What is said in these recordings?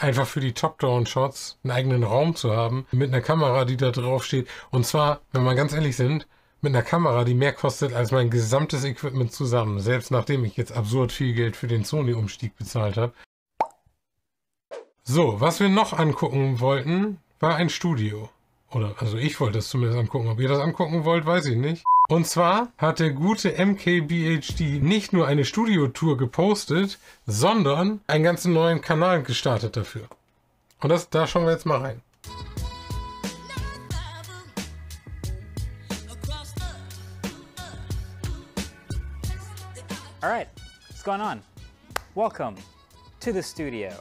einfach für die Top-Down-Shots einen eigenen Raum zu haben, mit einer Kamera, die da drauf steht. Und zwar, wenn wir ganz ehrlich sind, mit einer Kamera, die mehr kostet als mein gesamtes Equipment zusammen. Selbst nachdem ich jetzt absurd viel Geld für den Sony-Umstieg bezahlt habe. So, was wir noch angucken wollten, war ein Studio. Oder, also ich wollte es zumindest angucken. Ob ihr das angucken wollt, weiß ich nicht. Und zwar hat der gute MKBHD nicht nur eine Studiotour gepostet, sondern einen ganzen neuen Kanal gestartet dafür. Und da schauen wir jetzt mal rein. Alright, what's going on? Welcome to the studio,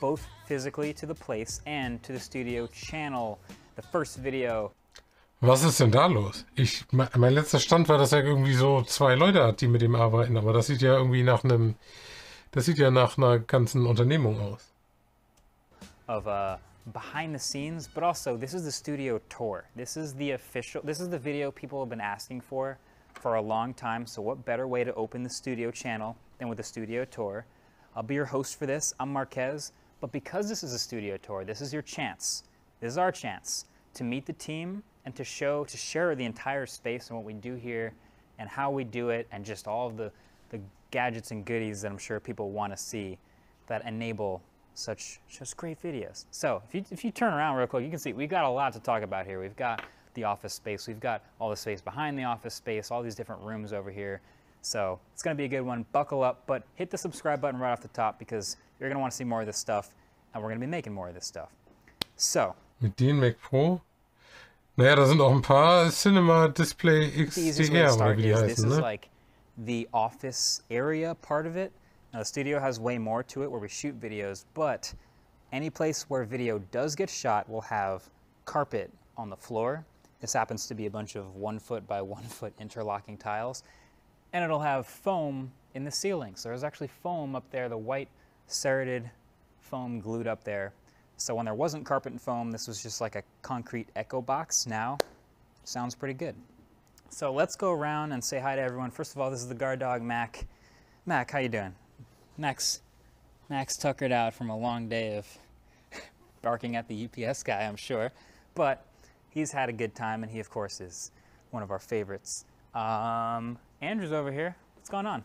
both physically to the place and to the studio channel. The first video. Was ist denn da los? Mein letzter Stand war, dass er irgendwie so 2 Leute hat, die mit ihm arbeiten, aber das sieht ja irgendwie nach einer ganzen Unternehmung aus. Of behind the scenes, but also this is the studio tour. This is the video people have been asking for a long time. So what better way to open the studio channel than with a studio tour? I'll be your host for this. I'm Marquez, but because this is a studio tour, this is your chance. This is our chance to meet the team and to share the entire space and what we do here and how we do it and just all of the gadgets and goodies that I'm sure people want to see that enable such great videos. So if you turn around real quick, you can see we've got a lot to talk about here. We've got the office space, we've got all the space behind the office space, all these different rooms over here. So it's going to be a good one. Buckle up, but hit the subscribe button right off the top because you're going to want to see more of this stuff and we're going to be making more of this stuff. So. Mit den Mac Pro? Naja, da sind auch ein paar Cinema Display XDR, oder wie die heißen, This is like the office area part of it. Now the studio has way more to it where we shoot videos, but any place where video does get shot will have carpet on the floor. This happens to be a bunch of 1 foot by 1 foot interlocking tiles. And it'll have foam in the ceiling. So there's actually foam up there, the white serrated foam glued up there. So when there wasn't carpet and foam, this was just like a concrete echo box. Now, sounds pretty good. So let's go around and say hi to everyone. First of all, this is the guard dog, Mac. Mac, how you doing? Mac's tuckered out from a long day of barking at the UPS guy, I'm sure. But he's had a good time, and he, of course, is one of our favorites. Andrew's over here. What's going on?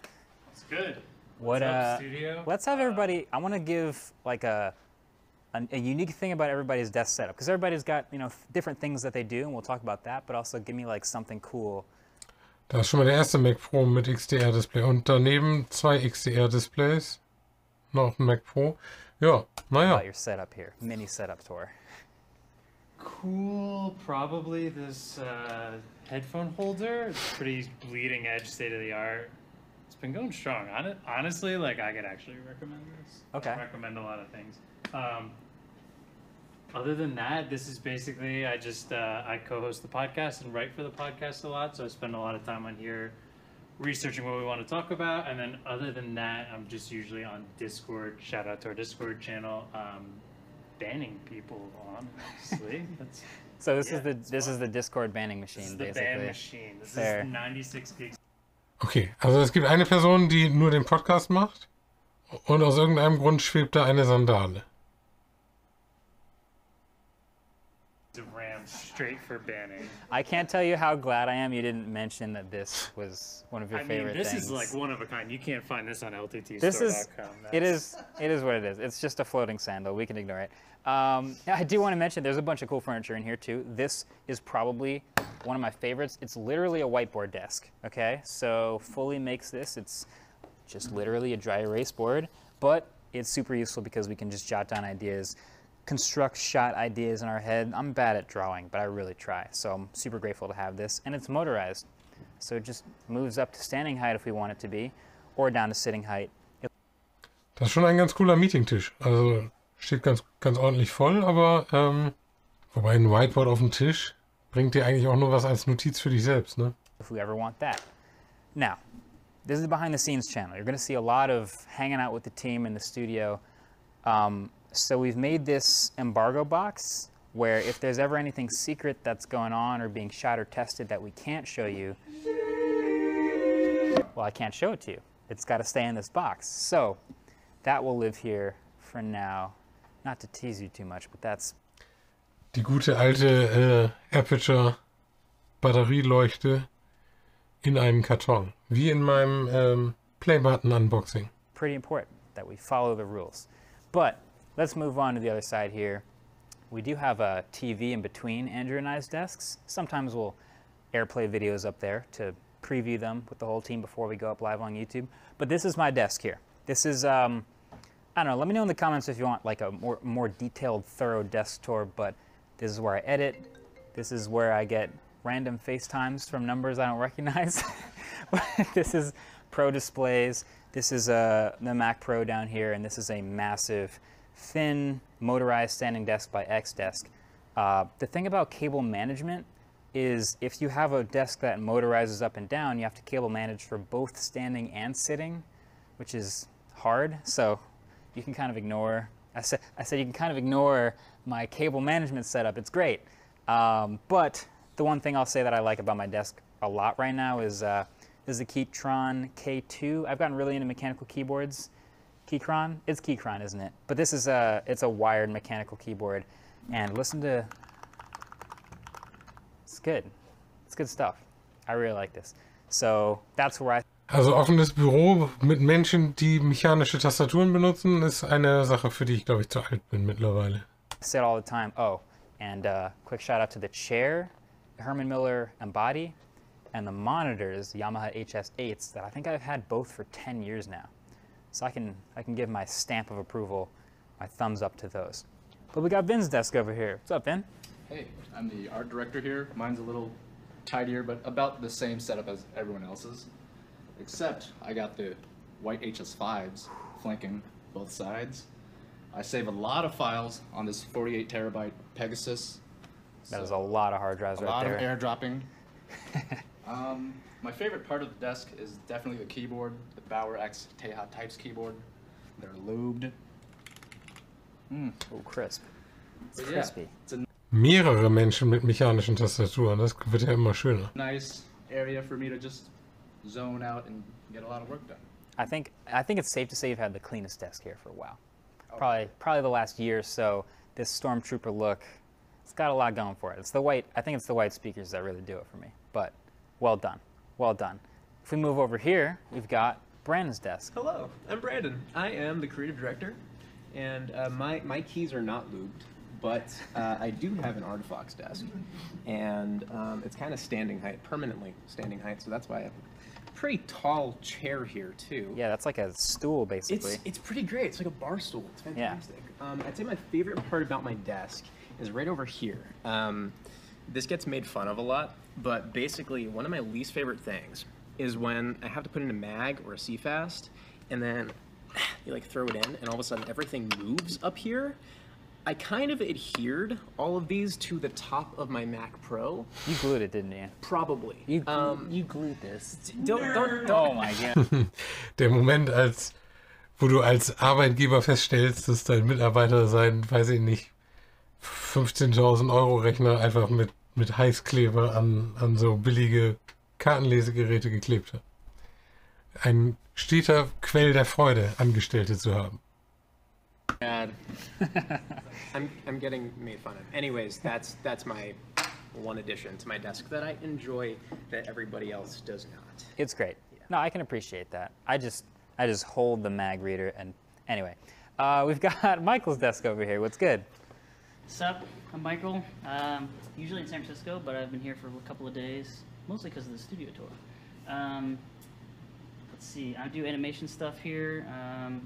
It's good. What's up, studio? Let's have everybody, I want to give like a unique thing about everybody's desk setup, because everybody's got, you know, different things that they do, and we'll talk about that, but also give me like something cool. Da ist schon mal der erste Mac Pro mit XDR-Display und daneben 2 XDR-Displays. Noch ein Mac Pro. Ja, naja. About your setup here, mini setup tour. Cool, probably this headphone holder. It's pretty bleeding edge, state of the art. It's been going strong. Honestly, like I could actually recommend this. Okay. I recommend a lot of things. Other than that, this is basically, I co-host the podcast and write for the podcast a lot, so I spend a lot of time on here researching what we want to talk about, and then other than that, I'm just usually on Discord. Shout out to our Discord channel, banning people, honestly. So this is the Discord banning machine, this is the basically. ban machine. This is 96 gigs. Okay, also es gibt eine Person, die nur den Podcast macht und aus irgendeinem Grund schwebt da eine Sandale. Ran straight for banning. I can't tell you how glad I am you didn't mention that this was one of your favorite this things. Is like one of a kind. You can't find this on LTTstore.com. It is what it is. It's just a floating sandal. We can ignore it. I do want to mention there's a bunch of cool furniture in here too. This is probably one of my favorites. It's literally a whiteboard desk. Okay, so fully makes this. It's just literally a dry erase board, but it's super useful because we can just jot down ideas, construct shot ideas in our head. I'm bad at drawing, but I really try. So I'm super grateful to have this. And it's motorized. So it just moves up to standing height if we want it to be, or down to sitting height. Das ist schon ein ganz cooler Meetingtisch. Also steht ganz ordentlich voll, aber wobei ein Whiteboard auf dem Tisch bringt dir eigentlich auch nur was als Notiz für dich selbst, ne? If we ever want that. Now, this is the behind the scenes channel. You're going to see a lot of hanging out with the team in the studio. So we've made this embargo box where if there's ever anything secret that's going on or being shot or tested that we can't show you, well, I can't show it to you. It's got to stay in this box. So that will live here for now. not to tease you too much, but that's... Die gute alte Aperture Batterieleuchte in einem Karton. Wie in meinem Playbutton-Unboxing. Pretty important that we follow the rules. But let's move on to the other side here. We do have a TV in between Andrew and I's desks. Sometimes we'll airplay videos up there to preview them with the whole team before we go up live on YouTube. But this is my desk here. This is, I don't know, let me know in the comments if you want like a more detailed, thorough desk tour, but this is where I edit. This is where I get random FaceTimes from numbers I don't recognize. This is Pro displays. This is the Mac Pro down here, and this is a massive, thin, motorized standing desk by Xdesk. The thing about cable management is if you have a desk that motorizes up and down, you have to cable manage for both standing and sitting, which is hard. So you can kind of ignore, I said you can kind of ignore my cable management setup. It's great. But the one thing I'll say that I like about my desk a lot right now is the Keytron K2. I've gotten really into mechanical keyboards. Keychron? It's Keychron, isn't it? But this is it's a wired mechanical keyboard. And listen to, it's good. It's good stuff. I really like this. So that's where I... Also offenes Büro mit Menschen, die mechanische Tastaturen benutzen, ist eine Sache, für die ich, glaube ich, zu alt bin mittlerweile. say it all the time. Oh, and quick shout out to the chair, Herman Miller Embody, and the monitors, Yamaha HS8s, that I think I've had both for 10 years now. So I can give my stamp of approval, my thumbs up to those. But we got Vin's desk over here. What's up, Vin? Hey, I'm the art director here. Mine's a little tidier, but about the same setup as everyone else's. Except I got the white HS5s flanking both sides. I save a lot of files on this 48 terabyte Pegasus. That is a lot of hard drives right there. A lot of airdropping. My favorite part of the desk is definitely the keyboard, the Bauer X Teha Types keyboard. They're lubed. Oh, crisp. It's But crispy. Yeah, it's a Mehrere Menschen mit mechanischen Tastaturen, das wird ja immer schöner. nice area for me to just zone out and get a lot of work done. I think it's safe to say you've had the cleanest desk here for a while. Probably the last year or so. This Stormtrooper look, it's got a lot going for it. It's the white. I think it's the white speakers that really do it for me. But well done, well done. If we move over here, we've got Brandon's desk. Hello, I'm Brandon. I am the creative director, and my keys are not lubed, but I do have an Artifox desk, and it's kind of standing height, permanently standing height, so that's why I have a pretty tall chair here too. Yeah, that's like a stool basically. It's pretty great. It's like a bar stool. It's fantastic. I'd say my favorite part about my desk is right over here. This gets made fun of a lot, but basically one of my least favorite things is when I have to put in a mag or a CFast, and then you like throw it in, and all of a sudden everything moves up here. I kind of adhered all of these to the top of my Mac Pro. You glued it, didn't you? Probably. You glued this. Don't. Oh my god. Der Moment, wo du als Arbeitgeber feststellst, dass dein Mitarbeiter seinen, weiß ich nicht, 15.000 Euro Rechner einfach mit Heißkleber an so billige Kartenlesegeräte geklebt hat. Ein steter Quell der Freude, Angestellte zu haben. Bad. I'm getting made fun of. Anyways, that's my one addition to my desk that I enjoy that everybody else does not. It's great. No, I can appreciate that. I just hold the mag reader, and anyway, we've got Michael's desk over here. What's good? Sup, I'm Michael. Usually in San Francisco, but I've been here for a couple of days, mostly because of the studio tour. Let's see, I do animation stuff here.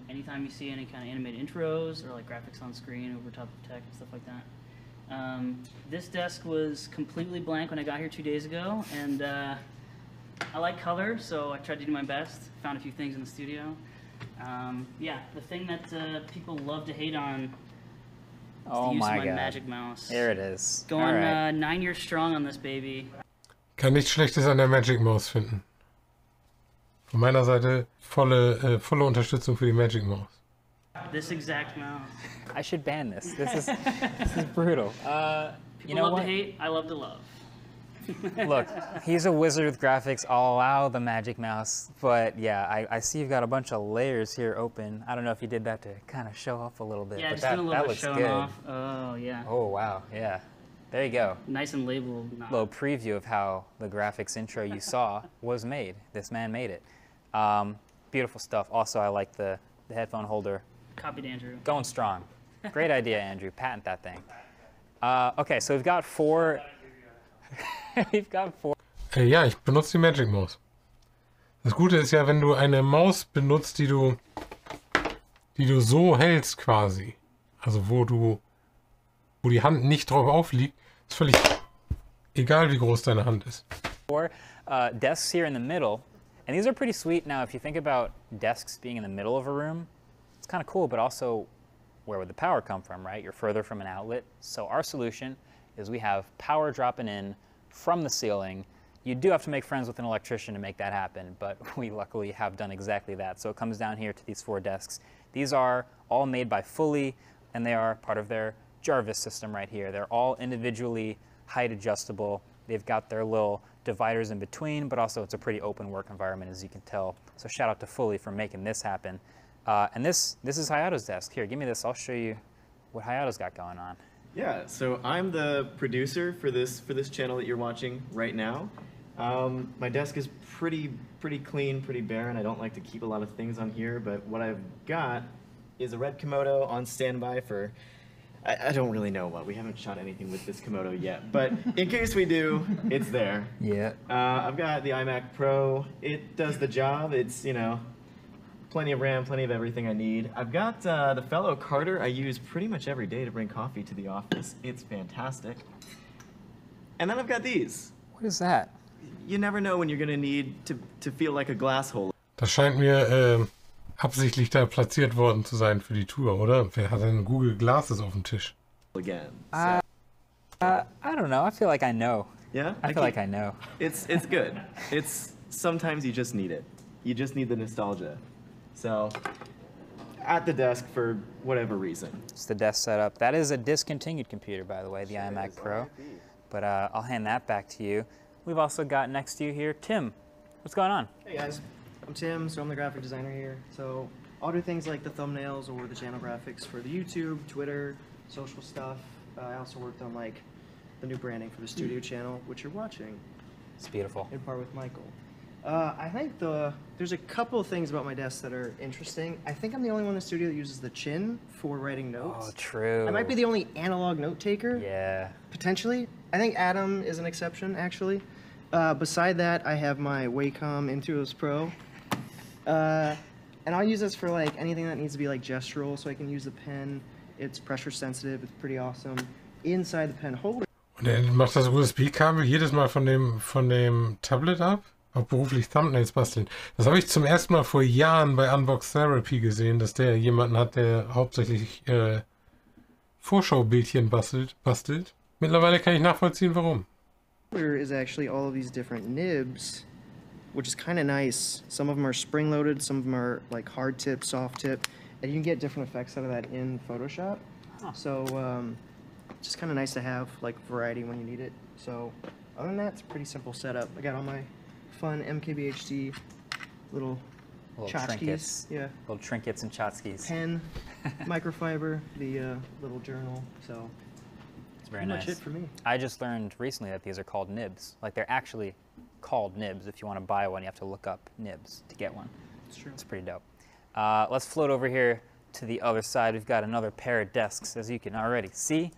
Anytime you see any kind of animated intros or like graphics on screen over top of tech and stuff like that. This desk was completely blank when I got here 2 days ago, and I like color, so I tried to do my best. Found a few things in the studio. Yeah, the thing that people love to hate on is the use of my magic mouse. There it is. Going right. 9 years strong on this baby. Kann nichts Schlechtes an der Magic Mouse finden. Von meiner Seite volle Unterstützung für die Magic Mouse. This exact mouse. I should ban this. This is brutal. People you know love what? to hate, I love to love. Look, he's a wizard with graphics. I'll allow the magic mouse, but yeah, I see you've got a bunch of layers here open. I don't know if you did that to kind of show off a little bit, Yeah, but just doing a little bit looks showing good. off. Oh, yeah. Oh, wow, yeah. There you go. Nice and labeled. Nah. Little preview of how the graphics intro you saw was made. This man made it. Beautiful stuff. Also, I like the headphone holder. Copied Andrew. Going strong. Great idea, Andrew. Patent that thing. Okay, so we've got four. We've got four. Ja, ich benutze die Magic Maus. Das Gute ist ja, wenn du eine Maus benutzt, die du so hältst quasi, also wo die Hand nicht drauf aufliegt, ist völlig egal, wie groß deine Hand ist. Four desks here in the middle, and these are pretty sweet. Now, if you think about desks being in the middle of a room, it's kind of cool, but also where would the power come from, right? You're further from an outlet. So our solution is we have power dropping in from the ceiling. You do have to make friends with an electrician to make that happen, but we luckily have done exactly that. So it comes down here to these four desks. These are all made by Fully, and they are part of their Jarvis system right here. They're all individually height adjustable. They've got their little dividers in between, but also it's a pretty open work environment, as you can tell. So shout out to Fully for making this happen. And this is Hayato's desk. Here, give me this. I'll show you what Hayato's got going on. Yeah, so I'm the producer for this channel that you're watching right now. My desk is pretty clean, pretty barren. I don't like to keep a lot of things on here, but what I've got is a red Komodo on standby for, I don't really know what. We haven't shot anything with this Komodo yet, but in case we do, it's there. Yeah. I've got the iMac Pro. It does the job. It's, you know, plenty of RAM, plenty of everything I need. I've got the fellow Carter I use pretty much every day to bring coffee to the office. It's fantastic. And then I've got these. What is that? You never know when you're gonna need to feel like a glass holder. Das scheint mir absichtlich da platziert worden zu sein für die Tour, oder? Wer hat denn Google Glasses auf dem Tisch? Again. I don't know. I feel like I know. Yeah? I feel like I know. It's good. It's sometimes you just need it. You just need the nostalgia. So at the desk for whatever reason. It's the desk setup. That is a discontinued computer, by the way, the iMac Pro. But I'll hand that back to you. We've also got next to you here, Tim. What's going on? Hey guys, I'm Tim, so I'm the graphic designer here. So I'll do things like the thumbnails or the channel graphics for the YouTube, Twitter, social stuff. I also worked on like the new branding for the studio channel, which you're watching. It's beautiful. In part with Michael. I think there's a couple of things about my desk that are interesting. I think I'm the only one in the studio that uses the chin for writing notes. Oh, true. I might be the only analog note taker. Yeah. Potentially. I think Adam is an exception, actually. Beside that, I have my Wacom Intuos Pro. And I'll use this for like anything that needs to be like gestural, so I can use the pen. It's pressure sensitive, it's pretty awesome. Inside the pen holder. Und er macht das USB-Kabel jedes Mal von dem Tablet ab? Auch beruflich Thumbnails basteln. Das habe ich zum ersten Mal vor Jahren bei Unbox Therapy gesehen, dass der jemanden hat, der hauptsächlich Vorschaubildchen bastelt. Mittlerweile kann ich nachvollziehen, warum. Is actually all of these different nibs, which is kind of nice. Some of them are spring-loaded, some of them are like hard tip, soft tip, and you can get different effects out of that in Photoshop. Huh. So just kind of nice to have like variety when you need it. So other than that, it's a pretty simple setup. I got all my fun MKBHD little tchotchkes. Trinkets. Yeah. Little trinkets and tchotchkes. Pen, microfiber, the little journal. So It's very pretty nice. much it for me. I just learned recently that these are called nibs. Like they're actually called nibs. If you want to buy one, you have to look up nibs to get one. It's true. It's pretty dope. Let's float over here to the other side. We've got another pair of desks, as you can already see.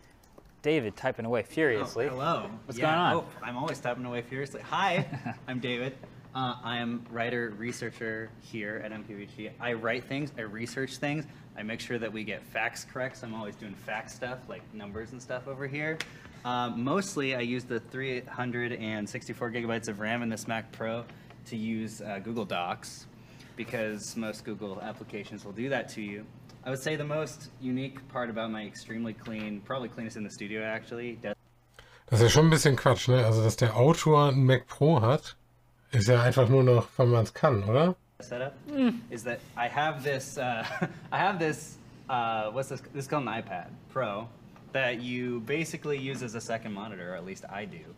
David typing away furiously. Oh, hello. What's going on? Oh, I'm always typing away furiously. Hi, I'm David. I am writer, researcher here at MKBHD. I write things, I research things, I make sure that we get facts correct, so I'm always doing fact stuff, like numbers and stuff over here. Mostly I use the 364 gigabytes of RAM in this Mac Pro to use Google Docs, because most Google applications will do that to you. I would say the most unique part about my extremely clean, probably cleanest in the studio actually. Das ist ja schon ein bisschen Quatsch, ne? Also, dass der Autor einen Mac Pro hat, ist ja einfach nur noch, weil man es kann, oder? Setup is that I have this, what's this? This is called an iPad Pro that you basically use as a second monitor, or at least I do.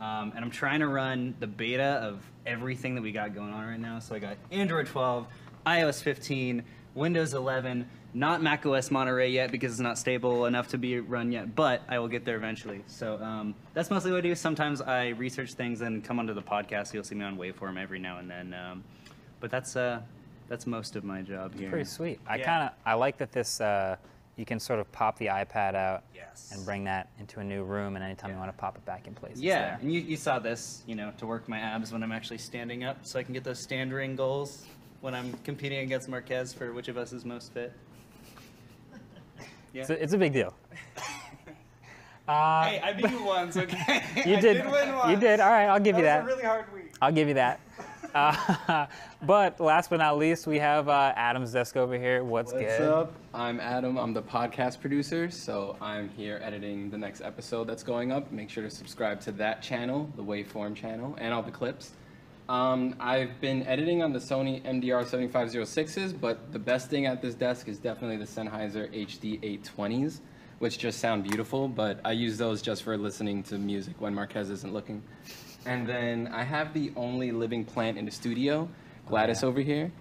And I'm trying to run the beta of everything that we got going on right now. So I got Android 12, iOS 15, Windows 11, not macOS Monterey yet because it's not stable enough to be run yet, but I will get there eventually. So that's mostly what I do. Sometimes I research things and come onto the podcast. You'll see me on Waveform every now and then. But that's most of my job here. Pretty sweet. I like that this you can sort of pop the iPad out and bring that into a new room, and anytime you want to pop it back in place. Yeah, and you saw this, you know, to work my abs when I'm actually standing up, so I can get those stand ring goals when I'm competing against Marquez for which of us is most fit. Yeah. So it's a big deal. Hey, I beat you once, okay? You did win once. You did. All right, I'll give you that. That was a really hard week. I'll give you that. But last but not least, we have Adam's desk over here. What's good? What's up? I'm Adam. I'm the podcast producer, so I'm here editing the next episode that's going up. Make sure to subscribe to that channel, the Waveform channel, and all the clips. I've been editing on the Sony MDR 7506s, but the best thing at this desk is definitely the Sennheiser HD 820s, which just sound beautiful, but I use those just for listening to music when Marquez isn't looking. And then I have the only living plant in the studio, Gladys over here.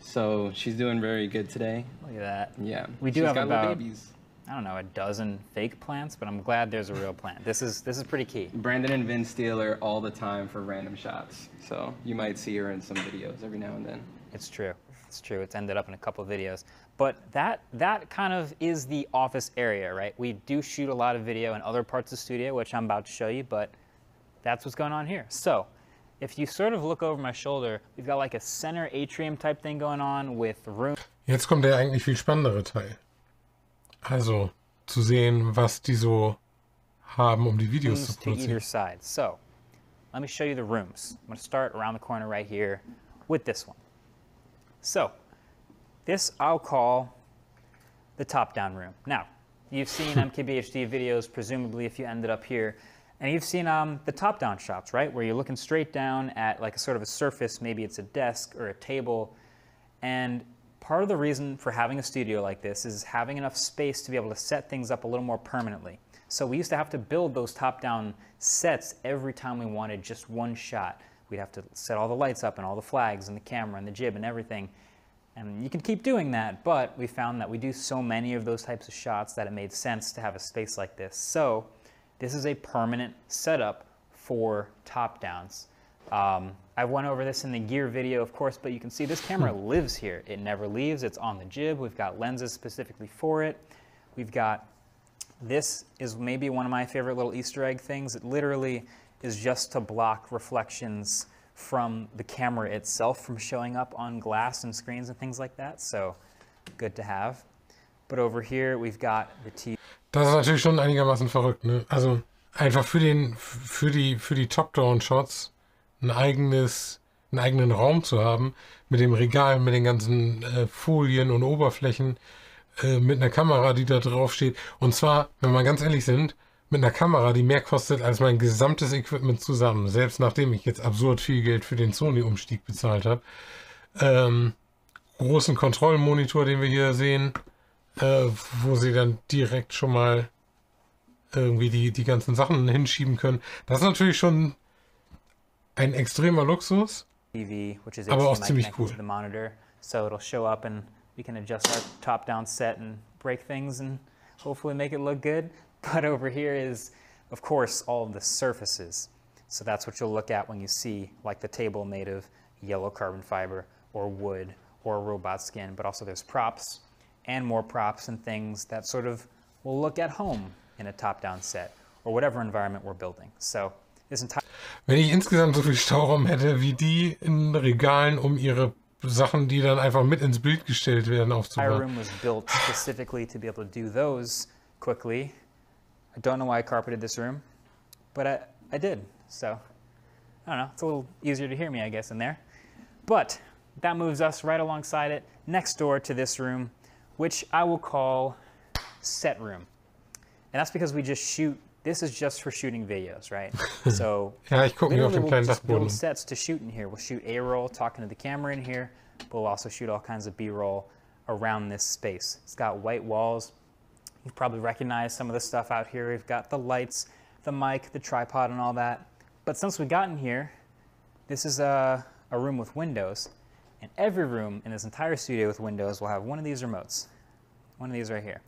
So she's doing very good today. Look at that. Yeah. We do She's have got about, little babies. I don't know, a dozen fake plants, but I'm glad there's a real plant. This is pretty key. Brandon and Vin steal her all the time for random shots. So you might see her in some videos every now and then. It's true. It's true. It's ended up in a couple of videos. But that kind of is the office area, right? We do shoot a lot of video in other parts of the studio, which I'm about to show you, but that's what's going on here. So if you sort of look over my shoulder, we've got like a center atrium type thing going on with room. Jetzt kommt der eigentlich viel spannendere Teil. Also, zu sehen, was die so haben, um die Videos zu to either produzieren. side. So let me show you the rooms. I'm going to start around the corner right here with this one. So this I'll call the top-down room. Now, you've seen MKBHD videos, presumably, if you ended up here. And you've seen the top-down shots, right? Where you're looking straight down at like a sort of a surface, maybe it's a desk or a table. And part of the reason for having a studio like this is having enough space to be able to set things up a little more permanently. So we used to have to build those top-down sets every time we wanted just one shot. We'd have to set all the lights up and all the flags and the camera and the jib and everything. And you can keep doing that, but we found that we do so many of those types of shots that it made sense to have a space like this. So this is a permanent setup for top-downs. I went over this in the gear video, of course, but you can see this camera lives here. It never leaves. It's on the jib. We've got lenses specifically for it. We've got, this is maybe one of my favorite little Easter egg things. It literally is just to block reflections from the camera itself from showing up on glass and screens and things like that. So good to have. But over here, we've got the TV. Das ist natürlich schon einigermaßen verrückt, ne? Also einfach für die Top-Down-Shots einen eigenen Raum zu haben, mit dem Regal, mit den ganzen Folien und Oberflächen, mit einer Kamera, die da drauf steht. Und zwar, wenn wir ganz ehrlich sind, mit einer Kamera, die mehr kostet als mein gesamtes Equipment zusammen. Selbst nachdem ich jetzt absurd viel Geld für den Sony-Umstieg bezahlt habe. Großen Kontrollmonitor, den wir hier sehen, wo sie dann direkt schon mal irgendwie die ganzen Sachen hinschieben können. Das ist natürlich schon ein extremer Luxus, TV, which is aber auch HDMI ziemlich connected cool. to the monitor, so it'll show up and we can adjust our top-down set and break things and hopefully make it look good. But over here is, of course, all of the surfaces. So that's what you'll look at when you see like the table made of yellow carbon fiber or wood or robot skin, but also there's props and more props and things that sort of will look at home in a top-down set or whatever environment we're building. So this entire Wenn ich insgesamt so viel Stauraum hätte wie die in Regalen, um ihre Sachen, die dann einfach mit ins Bild gestellt werden, aufzubauen. room was built specifically to be able to do those quickly. I don't know why I carpeted this room, but I did. So I don't know, it's a little easier to hear me, I guess, in there. But that moves us right alongside it, next door to this room, which I will call set room. And that's because we just shoot, this is just for shooting videos, right? So Ja, ich gucke mir auf literally dem we'll kleinen just Dachboden. build sets to shoot in here. We'll shoot A-roll, talking to the camera in here, but we'll also shoot all kinds of B-roll around this space. It's got white walls. You've probably recognized some of the stuff out here. We've got the lights, the mic, the tripod, and all that. But since we got in here, this is a room with windows. And every room in this entire studio with windows will have one of these remotes. One of these right here.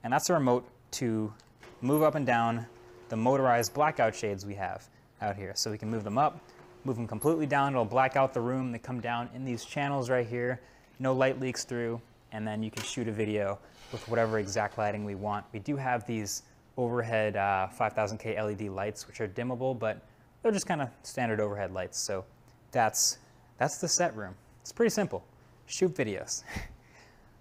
And that's a remote to move up and down the motorized blackout shades we have out here. So we can move them up, move them completely down, it'll black out the room. They come down in these channels right here. No light leaks through, and then you can shoot a video with whatever exact lighting we want. We do have these overhead 5000K LED lights, which are dimmable, but they're just kind of standard overhead lights. So that's the set room. It's pretty simple. Shoot videos.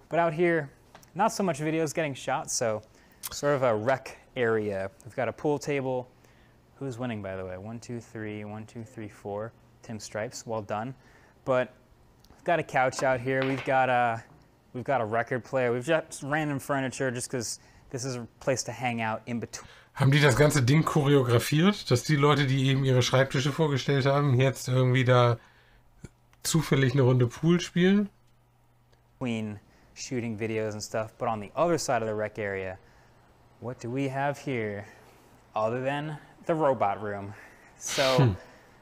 But out here, not so much videos getting shot, so sort of a rec area. We've got a pool table. Who's winning, by the way? 1, 2, 3, 1, 2, 3, 4. Tim Stripes, well done. But we've got a couch out here. We've got a record player. We've got random furniture just because this is a place to hang out in between. Haben die das ganze Ding choreografiert, dass die Leute, die eben ihre Schreibtische vorgestellt haben, jetzt irgendwie da zufällig eine Runde Pool spielen? Between shooting videos and stuff, but on the other side of the rec area, what do we have here other than the robot room? So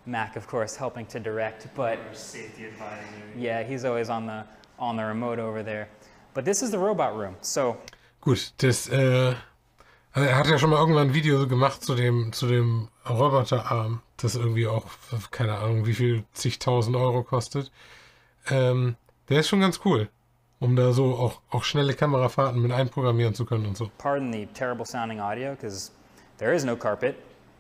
Mac, of course, helping to direct, but Safety advisor. yeah, he's always on the remote over there. But this is the robot room. So gut, das also er hat ja schon mal irgendwann ein Video so gemacht zu dem Roboterarm, das irgendwie auch, keine Ahnung, wie viel zigtausend Euro kostet. Der ist schon ganz cool, um da so auch schnelle Kamerafahrten mit einprogrammieren zu können und so. pardon the terrible sounding audio, because there is no carpet,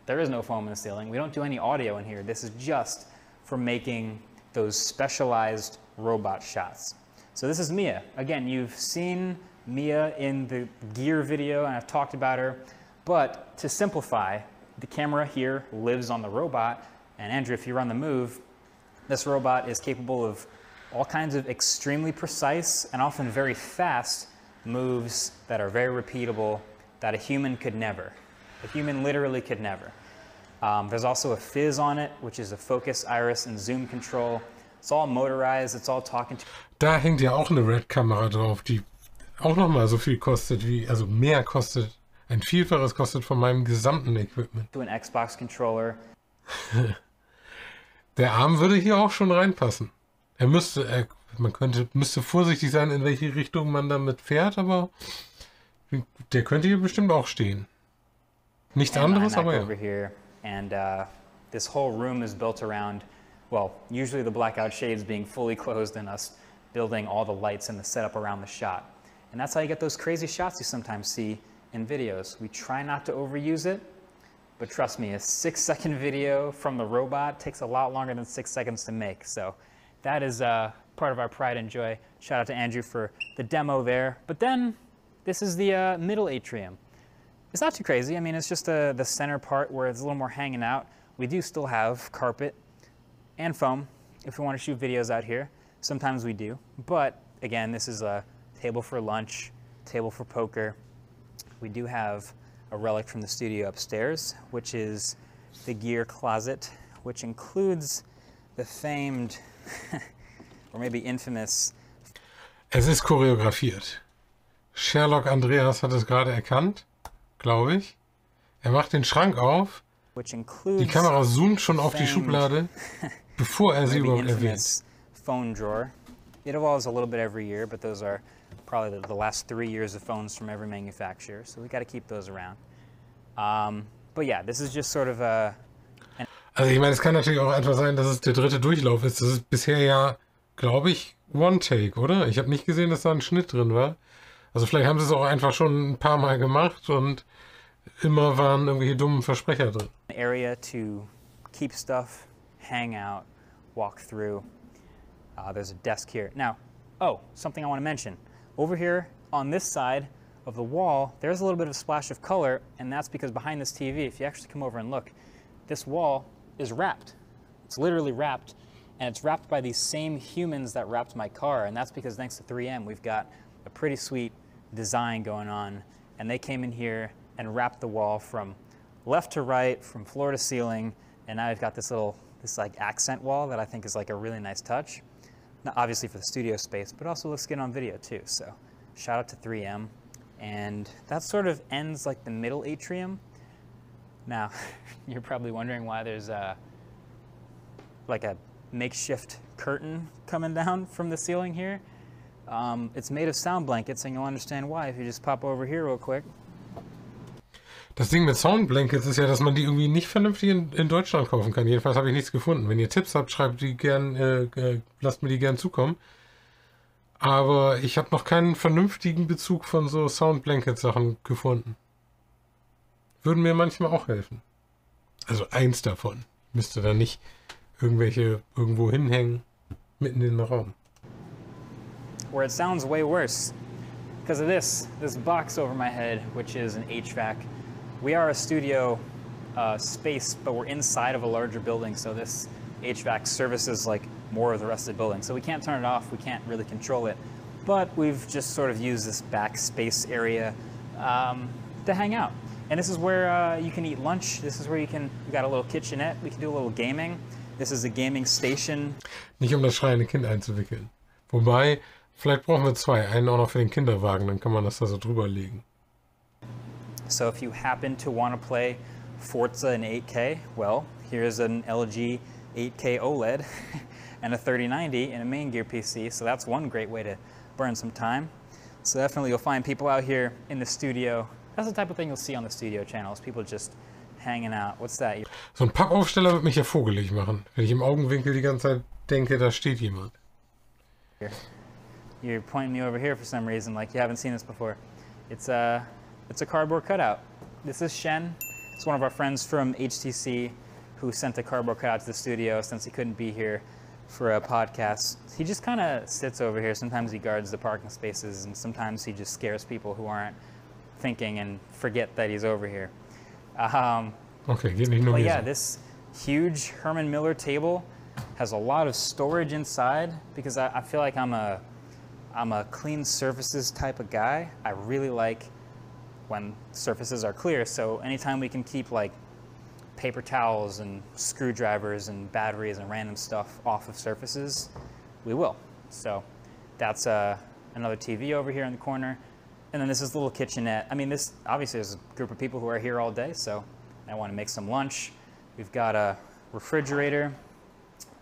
there is no foam in the ceiling. We don't do any audio in here. This is just for making those specialized robot shots. So this is Mia. Again, you've seen Mia in the gear video, and I've talked about her. But to simplify, the camera here lives on the robot. And Andrew, if you're on the move, this robot is capable of all kinds of extremely precise and often very fast moves that are very repeatable that a human could never. A human literally could never. There's also a fizz on it, which is a focus, iris, and zoom control. It's all motorized, it's all talking to... Da hängt ja auch eine Red-Kamera drauf, die auch nochmal so viel kostet wie, also mehr kostet, ein Vielfaches kostet von meinem gesamten Equipment. To an Xbox controller. Der Arm würde hier auch schon reinpassen. Müsste vorsichtig sein, in welche Richtung man damit fährt, aber der könnte hier bestimmt auch stehen. Nichts anderes, aber ja. Over here, and this whole room is built around, well, usually the blackout shades being fully closed and us building all the lights and the setup around the shot. And that's how you get those crazy shots you sometimes see in videos. We try not to overuse it, but trust me, a 6-second video from the robot takes a lot longer than 6 seconds to make. So that is part of our pride and joy. Shout out to Andrew for the demo there. But then this is the middle atrium. It's not too crazy. I mean, it's just the center part where it's a little more hanging out. We do still have carpet and foam if we want to shoot videos out here. Sometimes we do. But again, this is a table for lunch, table for poker. We do have a relic from the studio upstairs, which is the gear closet, which includes the famed, or maybe infamous... Es ist choreografiert. Sherlock Andreas hat es gerade erkannt, glaube ich. Er macht den Schrank auf. Die Kamera zoomt schon auf die Schublade, bevor er sie überhaupt erwähnt. Phone drawer. It evolves a little bit every year, but those are probably the last 3 years of phones from every manufacturer, so we got to keep those around. But yeah, this is just sort of a... Also ich meine, es kann natürlich auch einfach sein, dass es der dritte Durchlauf ist. Das ist bisher ja, glaube ich, One-Take, oder? Ich habe nicht gesehen, dass da ein Schnitt drin war. Also vielleicht haben sie es auch einfach schon ein paar Mal gemacht und immer waren irgendwelche dummen Versprecher drin. Area to keep stuff, hang out, walk through. There's a desk here. Now, something I want to mention. Over here on this side of the wall, there's a little bit of a splash of color, and that's because behind this TV, if you actually come over and look, this wall is wrapped. It's literally wrapped, and it's wrapped by these same humans that wrapped my car, and that's because thanks to 3M, we've got a pretty sweet design going on, and they came in here and wrapped the wall from left to right, from floor to ceiling, and now I've got this like accent wall that I think is like a really nice touch. Not obviously for the studio space, but also looks good on video too. So shout out to 3M. And that sort of ends like the middle atrium. Now, you're probably wondering why there's like a makeshift curtain coming down from the ceiling here. It's made of sound blankets, and you'll understand why if you just pop over here real quick. Das Ding mit Soundblankets ist ja, dass man die irgendwie nicht vernünftig in Deutschland kaufen kann. Jedenfalls habe ich nichts gefunden. Wenn ihr Tipps habt, schreibt die gern, lasst mir die gern zukommen. Aber ich habe noch keinen vernünftigen Bezug von so Soundblanket-Sachen gefunden. Würden mir manchmal auch helfen. Also eins davon. Müsste da nicht irgendwelche irgendwo hinhängen, mitten in den Raum. Where it sounds way worse because of this box over my head, which is an HVAC. We are a studio space, but we're inside of a larger building, so this HVAC services like more of the rest of the building. So we can't turn it off, we can't really control it, but we've just sort of used this back space area to hang out. And this is where you can eat lunch. This is where we got a little kitchenette. We can do a little gaming. This is a gaming station. Nicht um das schreiende Kind einzuwickeln. Wobei, vielleicht brauchen wir zwei. Einen auch noch für den Kinderwagen, dann kann man das da so drüber legen. So if you happen to want to play Forza in 8K, well, here's an LG 8K OLED and a 3090 and a main gear PC. So that's one great way to burn some time. So definitely you'll find people out here in the studio. That's the type of thing you'll see on the studio channels. People just hanging out. What's that? So ein Pappaufsteller wird mich ja vogelig machen, wenn ich im Augenwinkel die ganze Zeit denke, da steht jemand. You're pointing me over here for some reason, like you haven't seen this before. It's a cardboard cutout. This is Shen. It's one of our friends from HTC who sent a cardboard cutout to the studio since he couldn't be here for a podcast. He just kind of sits over here. Sometimes he guards the parking spaces, and sometimes he just scares people who aren't thinking and forget that he's over here. Okay, geht nicht nur but mir yeah, so. this huge Herman Miller table has a lot of storage inside because I feel like I'm a clean surfaces type of guy. I really like when surfaces are clear, so anytime we can keep like paper towels and screwdrivers and batteries and random stuff off of surfaces, we will. So that's another TV over here in the corner. And then this is the little kitchenette. I mean, this obviously there's a group of people who are here all day, so I want to make some lunch. We've got a refrigerator.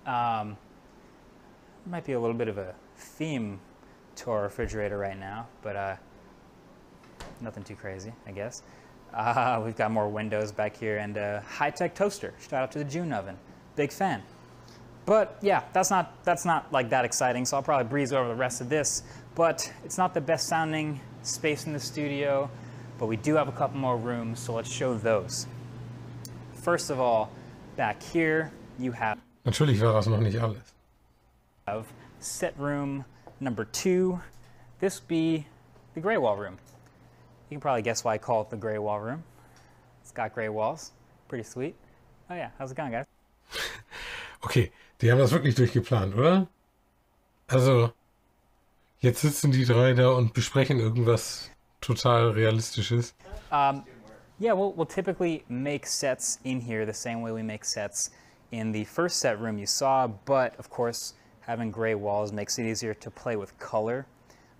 Might be a little bit of a theme to our refrigerator right now, but nothing too crazy, I guess. We've got more windows back here and a high-tech toaster. Shout out to the June oven. Big fan. But yeah, that's not like that exciting, so I'll probably breeze over the rest of this. But it's not the best sounding space in the studio, but we do have a couple more rooms, so let's show those. First of all, back here you have Natürlich war das noch nicht alles. set room number 2. This would be the gray wall room. You can probably guess why I call it the gray wall room. It's got gray walls. Pretty sweet. Oh yeah, how's it going, guys? Okay, die haben das wirklich durchgeplant, oder? Also, jetzt sitzen die drei da und besprechen irgendwas total Realistisches. Yeah, we'll typically make sets in here the same way we make sets in the first set room you saw, but of course having gray walls makes it easier to play with color.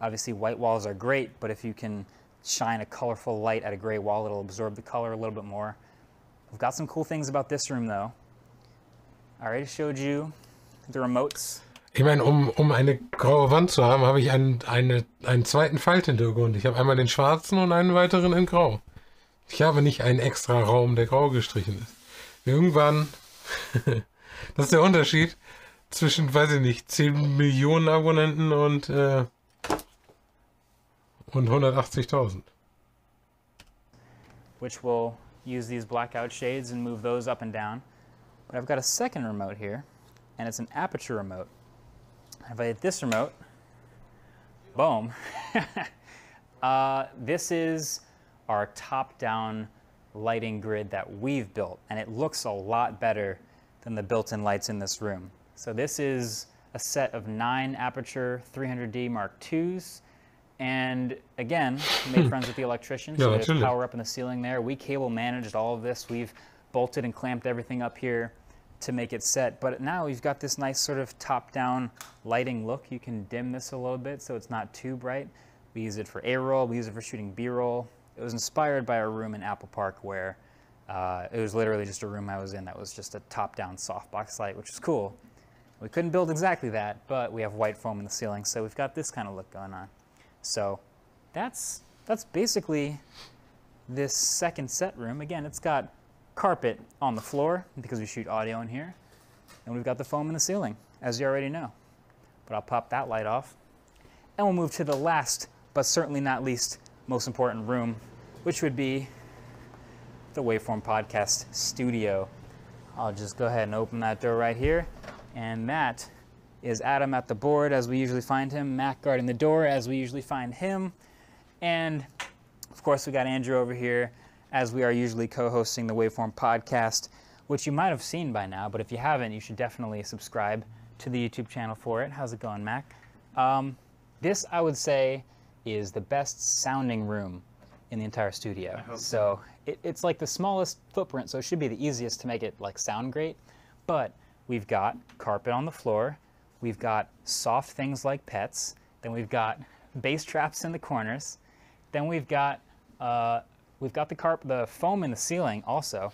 Obviously white walls are great, but if you can shine a colorful light at a gray wall, it'll absorb the color a little bit more. We've got some cool things about this room though. I already showed you the remotes. Ich meine, um eine graue Wand zu haben, habe ich einen zweiten Falthintergrund. Ich habe einmal den schwarzen und einen weiteren in grau. Ich habe nicht einen extra Raum, der grau gestrichen ist. Irgendwann, das ist der Unterschied zwischen, weiß ich nicht, 10 Millionen Abonnenten und 180.000. Which will use these blackout shades and move those up and down. But I've got a second remote here, and it's an aperture remote. If I hit this remote, boom. This is our top-down lighting grid that we've built, and it looks a lot better than the built-in lights in this room. So this is a set of 9 aperture 300D Mark IIs, and again, made friends with the electrician, so there's power up in the ceiling there. We cable managed all of this. We've bolted and clamped everything up here to make it set, but now we've got this nice sort of top-down lighting look. You can dim this a little bit so it's not too bright. We use it for A-roll, we use it for shooting B-roll. It was inspired by our room in Apple Park where It was literally just a room I was in that was just a top-down softbox light, which is cool. We couldn't build exactly that, but we have white foam in the ceiling, so we've got this kind of look going on. So that's basically this second set room. Again, it's got carpet on the floor because we shoot audio in here, and we've got the foam in the ceiling, as you already know. But I'll pop that light off, and we'll move to the last, but certainly not least, most important room, which would be the Waveform Podcast Studio. I'll just go ahead and open that door right here, and that is Adam at the board as we usually find him, Mac guarding the door as we usually find him, and of course we got Andrew over here as we are usually co-hosting the Waveform Podcast, which you might have seen by now, but if you haven't, you should definitely subscribe to the YouTube channel for it. How's it going, Mac? This, I would say, is the best sounding room in the entire studio. So it's like the smallest footprint, so it should be the easiest to make it like sound great. But we've got carpet on the floor, we've got soft things like pets, then we've got bass traps in the corners, then we've got the foam in the ceiling also,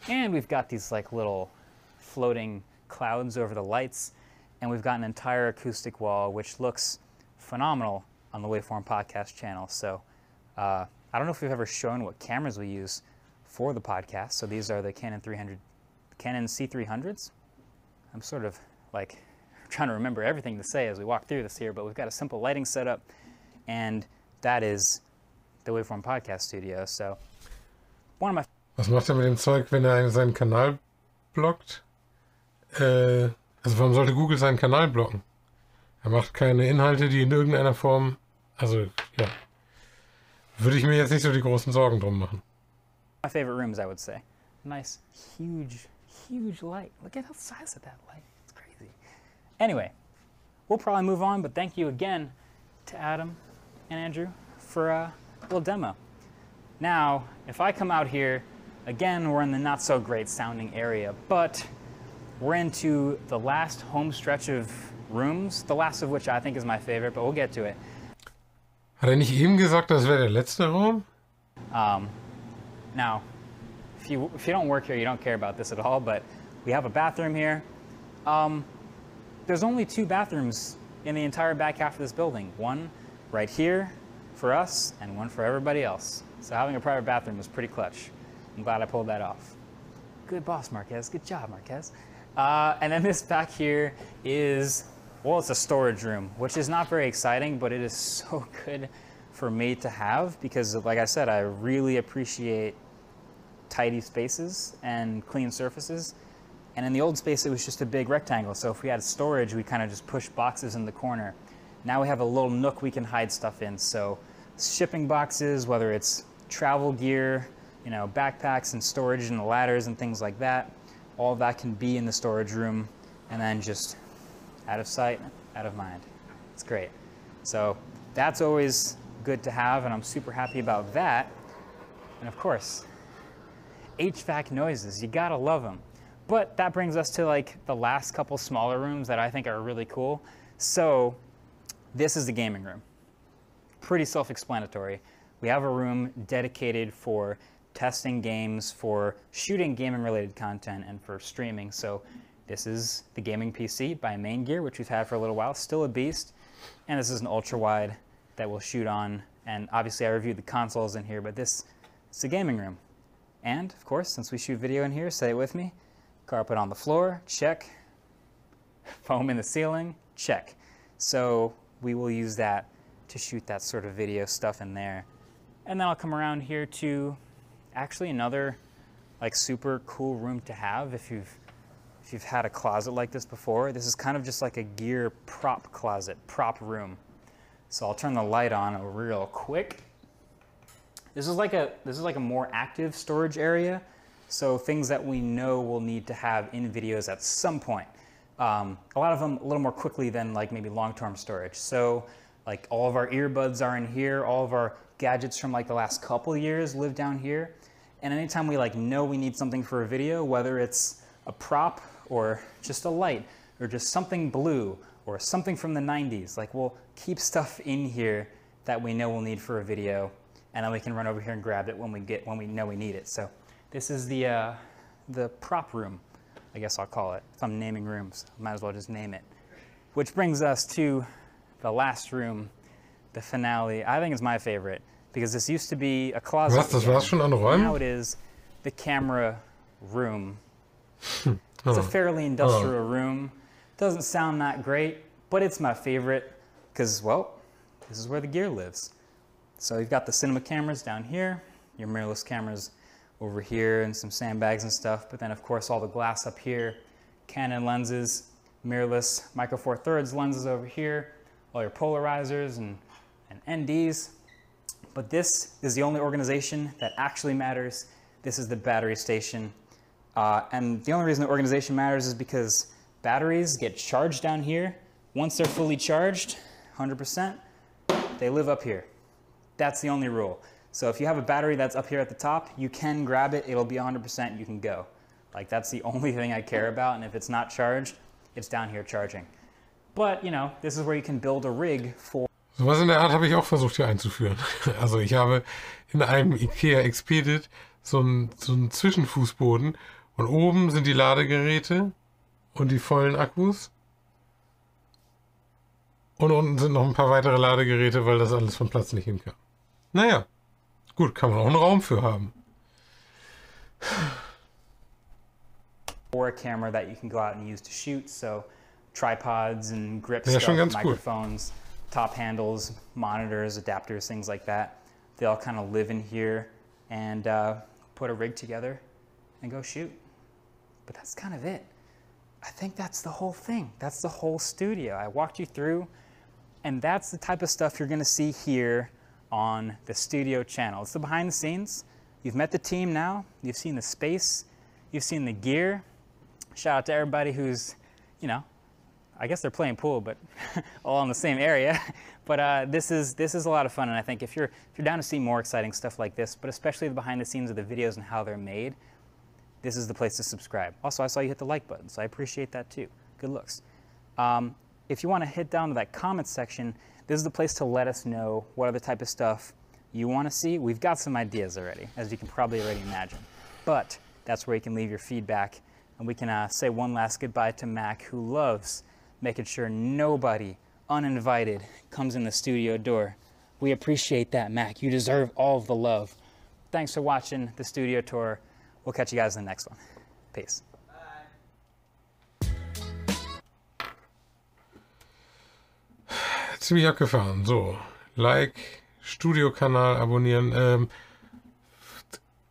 and we've got these like little floating clouds over the lights, and we've got an entire acoustic wall which looks phenomenal on the Waveform Podcast channel. So I don't know if we've ever shown what cameras we use for the podcast. So these are the Canon C300s. I'm sort of like trying to remember everything to say as we walk through this here, but we've got a simple lighting setup, and that is the Waveform Podcast Studio. So one of my... Was macht er mit dem Zeug, wenn er seinen Kanal blockt? Also warum sollte Google seinen Kanal blocken? Er macht keine Inhalte, die in irgendeiner Form... Also, ja. Würde ich mir jetzt nicht so die großen Sorgen drum machen. My favorite rooms, I would say. Nice, huge, huge light. Look at the size of that light. It's crazy. Anyway, we'll probably move on, but thank you again to Adam and Andrew for a little demo. Now, if I come out here, again, we're in the not so great sounding area, but we're into the last home stretch of rooms, the last of which I think is my favorite, but we'll get to it. Hat er nicht eben gesagt, das wäre der letzte Raum? Now, if you don't work here, you don't care about this at all, but we have a bathroom here. There's only 2 bathrooms in the entire back half of this building. One right here for us, and one for everybody else. So having a private bathroom was pretty clutch. I'm glad I pulled that off. Good boss, Marquez. Good job, Marquez. And then this back here is, well, it's a storage room, which is not very exciting, but it is so good for me to have because, like I said, I really appreciate tidy spaces and clean surfaces. And in the old space, it was just a big rectangle. So if we had storage, we kind of just push boxes in the corner. Now we have a little nook we can hide stuff in. So shipping boxes, whether it's travel gear, you know, backpacks and storage and ladders and things like that, all of that can be in the storage room, and then just out of sight, out of mind. It's great. So that's always good to have, and I'm super happy about that. And of course, HVAC noises, you gotta love them. But that brings us to like the last couple smaller rooms that I think are really cool. So this is the gaming room. Pretty self-explanatory. We have a room dedicated for testing games, for shooting gaming related content, and for streaming. So this is the gaming PC by Main Gear, which we've had for a little while, still a beast. And this is an ultra wide that we'll shoot on. And obviously I reviewed the consoles in here, but this is the gaming room. And of course, since we shoot video in here, say it with me, carpet on the floor, check. Foam in the ceiling, check. So we will use that to shoot that sort of video stuff in there. And then I'll come around here to actually another like super cool room to have if you've had a closet like this before. This is kind of just like a gear prop closet, prop room. So I'll turn the light on real quick. This is like a more active storage area. So things that we know we'll need to have in videos at some point. A lot of them a little more quickly than like maybe long-term storage. So like all of our earbuds are in here, all of our gadgets from like the last couple years live down here. And anytime we like know we need something for a video, whether it's a prop or just a light or just something blue or something from the 90s, like we'll keep stuff in here that we know we'll need for a video, and then we can run over here and grab it when we know we need it. So This is the prop room, I guess I'll call it. If I'm naming rooms, might as well just name it. Which brings us to the last room, the finale. I think it's my favorite because this used to be a closet. Was, das war's schon an Räumen? Now it is the camera room. It's a fairly industrial room. Doesn't sound that great, but it's my favorite because, well, this is where the gear lives. So you've got the cinema cameras down here, your mirrorless cameras over here, and some sandbags and stuff. But then, of course, all the glass up here, Canon lenses, mirrorless Micro Four Thirds lenses over here, all your polarizers and NDs. But this is the only organization that actually matters. This is the battery station. And the only reason the organization matters is because batteries get charged down here. Once they're fully charged, 100%, they live up here. That's the only rule. So if you have a battery that's up here at the top, you can grab it, it'll be 100%, you can go. Like, that's the only thing I care about, and if it's not charged, it's down here charging. But, you know, this is where you can build a rig for... So was in der Art habe ich auch versucht hier einzuführen. Also ich habe in einem IKEA Expedit so einen Zwischenfußboden und oben sind die Ladegeräte und die vollen Akkus. Und unten sind noch ein paar weitere Ladegeräte, weil das alles vom Platz nicht hinkam. Naja, gut, kann man auch einen Raum für haben. Or a camera that you can go out and use to shoot, so tripods and grip Ja, schon stuff, ganz microphones, top handles, monitors, adapters, things like that. They all kind of live in here and put a rig together and go shoot. But that's kind of it. I think that's the whole thing. That's the whole studio. I walked you through, and that's the type of stuff you're gonna see here on the studio channel. It's the behind the scenes. You've met the team now. You've seen the space. You've seen the gear. Shout out to everybody who's, you know, I guess they're playing pool, but all in the same area. But this is a lot of fun, and I think if you're down to see more exciting stuff like this, but especially the behind the scenes of the videos and how they're made, this is the place to subscribe. Also, I saw you hit the like button, so I appreciate that too. Good looks. If you want to hit down to that comment section, this is the place to let us know what other type of stuff you want to see. We've got some ideas already, as you can probably already imagine. But that's where you can leave your feedback, and we can say one last goodbye to Mac, who loves making sure nobody uninvited comes in the studio door. We appreciate that, Mac. You deserve all of the love. Thanks for watching the studio tour. We'll catch you guys in the next one. Peace. Ziemlich abgefahren. So, Like, Studiokanal abonnieren.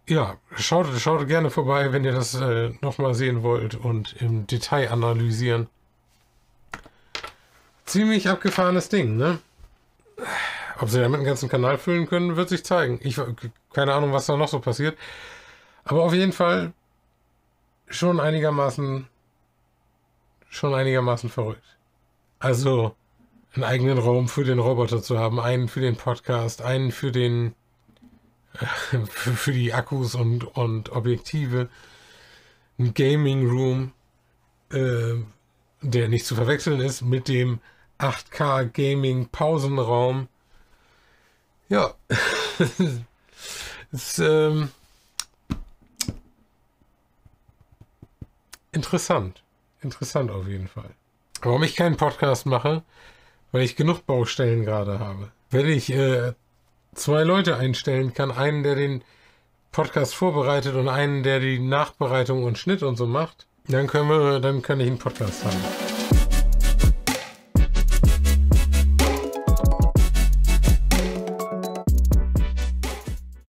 Ja, schaut gerne vorbei, wenn ihr das nochmal sehen wollt und im Detail analysieren. Ziemlich abgefahrenes Ding, ne? Ob sie damit den ganzen Kanal füllen können, wird sich zeigen. Keine Ahnung, was da noch so passiert. Aber auf jeden Fall schon einigermaßen verrückt. Also einen eigenen Raum für den Roboter zu haben, einen für den Podcast, einen für den für die Akkus und Objektive, ein Gaming Room, der nicht zu verwechseln ist mit dem 8K Gaming Pausenraum. Ja, ist interessant auf jeden Fall. Warum ich keinen Podcast mache? Weil ich genug Baustellen gerade habe. Wenn ich 2 Leute einstellen kann, einen, der den Podcast vorbereitet und einen, der die Nachbereitung und Schnitt und so macht, dann kann ich einen Podcast haben.